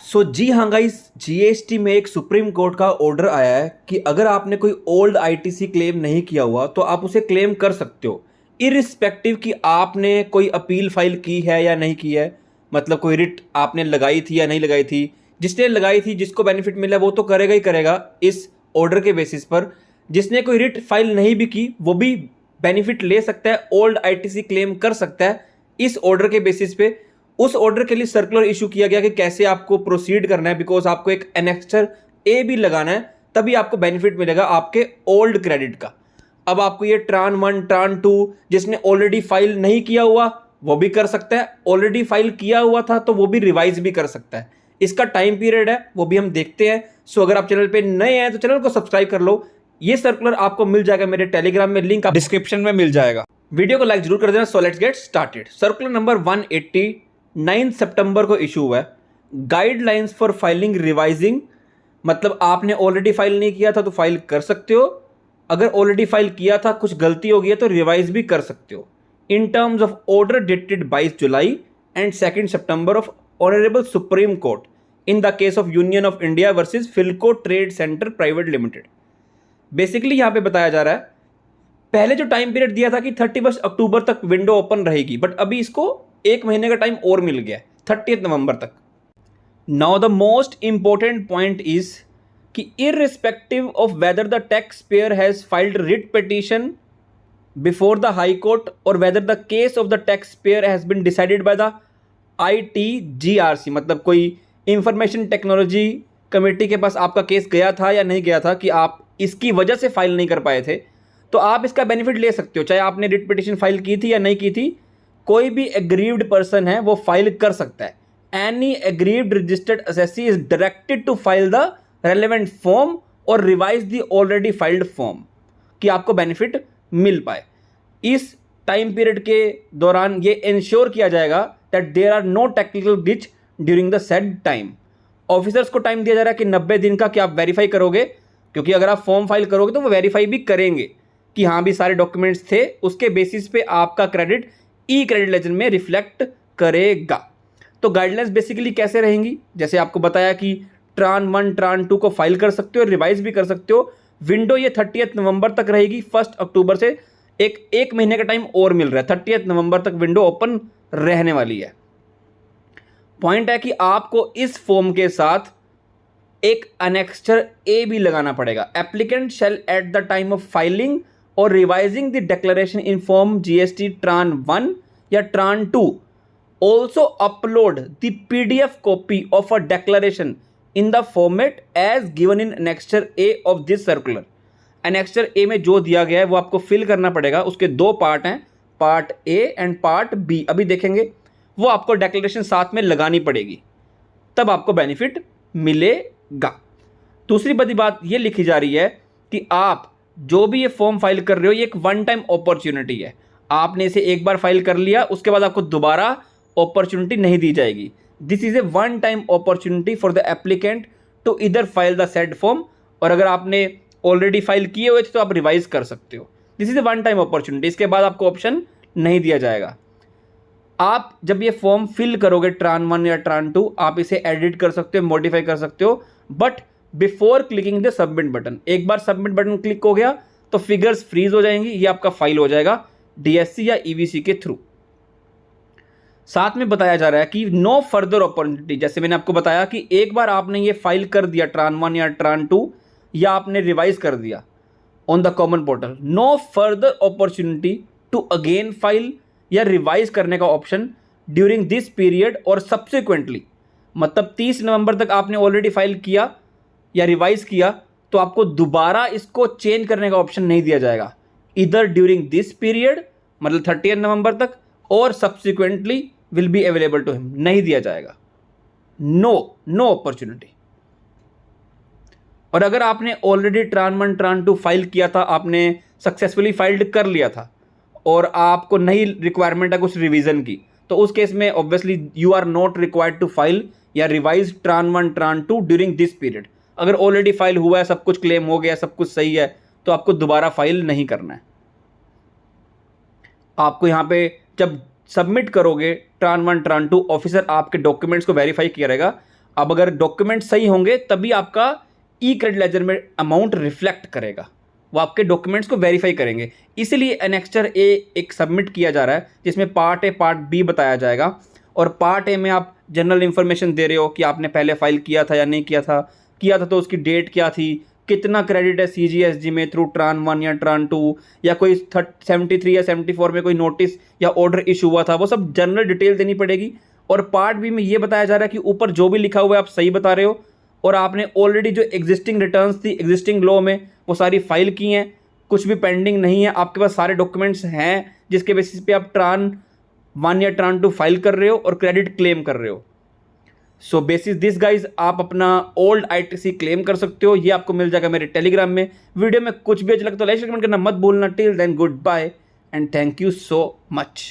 जी हाँ guys, GST में एक सुप्रीम कोर्ट का ऑर्डर आया है कि अगर आपने कोई ओल्ड आईटीसी क्लेम नहीं किया हुआ तो आप उसे क्लेम कर सकते हो, इरिस्पेक्टिव कि आपने कोई अपील फाइल की है या नहीं की है। मतलब कोई रिट आपने लगाई थी या नहीं लगाई थी। जिसने लगाई थी, जिसको बेनिफिट मिला वो तो करेगा ही करेगा इस ऑर्डर के बेसिस पर। जिसने कोई रिट फाइल नहीं भी की वो भी बेनिफिट ले सकता है, ओल्ड आईटीसी क्लेम कर सकता है इस ऑर्डर के बेसिस पे। उस ऑर्डर के लिए सर्कुलर इशू किया गया कि कैसे आपको प्रोसीड करना है, बिकॉज आपको एक एनेक्स्चर ए भी लगाना है, तभी आपको बेनिफिट मिलेगा आपके ओल्ड क्रेडिट का। अब आपको ये ट्रान 1 ट्रान 2 जिसने ऑलरेडी फाइल नहीं किया हुआ वो भी कर सकता है, ऑलरेडी फाइल किया हुआ था तो वो भी रिवाइज भी कर सकता है। इसका टाइम पीरियड है वो भी हम देखते हैं। सो अगर आप चैनल पे नए हैं तो चैनल को सब्सक्राइब कर लो। ये सर्कुलर आपको मिल जाएगा मेरे टेलीग्राम में, लिंक डिस्क्रिप्शन में मिल जाएगा। वीडियो को लाइक जरूर कर देना। So let's get started. Circular number 180 9 सितंबर को इशू हुआ है। गाइडलाइंस फॉर फाइलिंग रिवाइजिंग, मतलब आपने ऑलरेडी फाइल नहीं किया था तो फाइल कर सकते हो, अगर ऑलरेडी फाइल किया था कुछ गलती हो गई है तो रिवाइज भी कर सकते हो। In terms of order dated 22 July and 2 September of honourable supreme court in the case of union of India versus Filco trade centre private limited. Basically यहां पे बताया जा रहा है, पहले जो टाइम पीरियड दिया था कि 31 अक्टूबर तक विंडो ओपन रहेगी, बट अभी इसको एक महीने का टाइम और मिल गया, 30 नवंबर तक। Now the most important point is कि irrespective of whether the tax payer has filed writ petition before the high court और whether the case of the tax payer has been decided by the ITGRC, मतलब कोई information technology committee के पास आपका case गया था या नहीं गया था कि आप इसकी वजह से फाइल नहीं कर पाए थे, तो आप इसका बेनिफिट ले सकते हो। चाहे आपने रिट पिटीशन फाइल की थी या नहीं की थी, कोई भी एग्रीव्ड पर्सन है वो फाइल कर सकता है। Any aggrieved registered assessee is directed to file the relevant form और revise the already filed form, कि आपको बेनिफिट मिल पाए। इस टाइम पीरियड के दौरान ये इंश्योर किया जाएगा that there are no technical glitch during the said time. Officers को टाइम दिया जा रहा है कि 90 दिन का कि आप वेरीफाई करोगे, क्योंकि अगर आप फॉर्म फाइल करोगे तो वो वेरीफाई भी करेंगे कि हाँ भी सारे डॉक्यूमेंट्स थे, उसके बेसिस पे आपका क्रेडिट ई क्रेडिट लेजर में रिफ्लेक्ट करेगा। तो गाइडलाइंस बेसिकली कैसे रहेंगी, जैसे आपको बताया कि ट्रान 1 ट्रान 2 को फाइल कर सकते हो, रिवाइज भी कर सकते हो। विंडो ये 30 नवंबर तक रहेगी। 1 अक्टूबर से एक महीने का टाइम और मिल रहा है, 30 नवंबर तक विंडो ओपन रहने वाली है। पॉइंट है कि आपको इस फॉर्म के साथ एक अनेक्स्चर ए भी लगाना पड़ेगा। Applicant shall at the time of filing और revising the declaration in form GST TRAN 1 या TRAN 2 also upload the PDF copy of a declaration in the format as given in annexure A of this circular. Annexure A में जो दिया गया है वो आपको fill करना पड़ेगा। उसके 2 पार्ट हैं, part A and part B, अभी देखेंगे। वो आपको डिक्लेरेशन साथ में लगानी पड़ेगी, तब आपको बेनिफिट मिलेगा। दूसरी बड़ी बात ये लिखी जा रही है कि आप जो भी ये फॉर्म फाइल कर रहे हो, ये एक वन टाइम अपॉर्चुनिटी है। आपने इसे एक बार फाइल कर लिया, उसके बाद आपको दोबारा अपॉर्चुनिटी नहीं दी जाएगी। This is a one time opportunity for the applicant to either file the said form, और अगर आपने ऑलरेडी फाइल किए हुए थे तो आप रिवाइज कर सकते हो। This is a one time opportunity, इसके बाद आपको ऑप्शन नहीं दिया जाएगा। आप जब ये फॉर्म फिल करोगे ट्रान 1 या ट्रान 2, आप इसे एडिट कर सकते हो, मॉडिफाई कर सकते हो, but before clicking the submit button. एक बार सबमिट बटन क्लिक हो गया तो फिगर्स फ्रीज हो जाएंगी, ये आपका फाइल हो जाएगा DSC या EVC के थ्रू। साथ में बताया जा रहा है कि नो फर्दर अपॉर्चुनिटी, जैसे मैंने आपको बताया कि एक बार आपने ये फाइल कर दिया ट्रान 1 या ट्रान 2, या आपने रिवाइज कर दिया on the common portal, no further opportunity to again file या रिवाइज करने का ऑप्शन ड्यूरिंग दिस पीरियड और सब्सिक्वेंटली। मतलब 30 नवंबर तक आपने ऑलरेडी फाइल किया या रिवाइज किया तो आपको दोबारा इसको चेंज करने का ऑप्शन नहीं दिया जाएगा, इधर ड्यूरिंग दिस पीरियड मतलब 30 नवंबर तक, और subsequently will be available to him, नहीं दिया जाएगा। No opportunity. और अगर आपने ऑलरेडी ट्रान 1 ट्रान 2 फाइल किया था, आपने सक्सेसफुली फाइल्ड कर लिया था और आपको नहीं रिक्वायरमेंट है कुछ रिवीजन की, तो उस केस में obviously you are not required to file या revise TRAN 1 TRAN 2 during this period. अगर ऑलरेडी फाइल हुआ है, सब कुछ क्लेम हो गया, सब कुछ सही है, तो आपको दोबारा फाइल नहीं करना है। आपको यहाँ पे जब सबमिट करोगे ट्रान 1 ट्रान 2, ऑफिसर आपके डॉक्यूमेंट्स को वेरीफाई करेगा अब अगर डॉक्यूमेंट सही होंगे तभी आपका ई क्रेडिट लेजर में अमाउंट रिफ्लेक्ट करेगा, वो आपके डॉक्यूमेंट्स को वेरीफाई करेंगे। इसीलिए एनेक्स्चर ए एक सबमिट किया जा रहा है जिसमें पार्ट ए पार्ट बी बताया जाएगा। और पार्ट ए में आप जनरल इन्फॉर्मेशन दे रहे हो कि आपने पहले फाइल किया था या नहीं किया था तो उसकी डेट क्या थी, कितना क्रेडिट है CGSG में थ्रू ट्रान 1 या ट्रान 2, या कोई 73 या 74 में कोई नोटिस या ऑर्डर इशू हुआ था, वो सब जनरल डिटेल देनी पड़ेगी। और पार्ट बी में ये बताया जा रहा है कि ऊपर जो भी लिखा हुआ है आप सही बता रहे हो और आपने ऑलरेडी जो एग्जिस्टिंग रिटर्न्स थी एग्जिस्टिंग लॉ में वो सारी फाइल की हैं, कुछ भी पेंडिंग नहीं है, आपके पास सारे डॉक्यूमेंट्स हैं जिसके बेसिस पे आप ट्रान 1 या ट्रान 2 फाइल कर रहे हो और क्रेडिट क्लेम कर रहे हो। सो बेसिस दिस गाइज आप अपना ओल्ड ITC क्लेम कर सकते हो। ये आपको मिल जाएगा मेरे टेलीग्राम में। वीडियो में कुछ भी अच्छा लगे तो लाइक कमेंट करना मत भूलना। Till then good bye and thank you so much.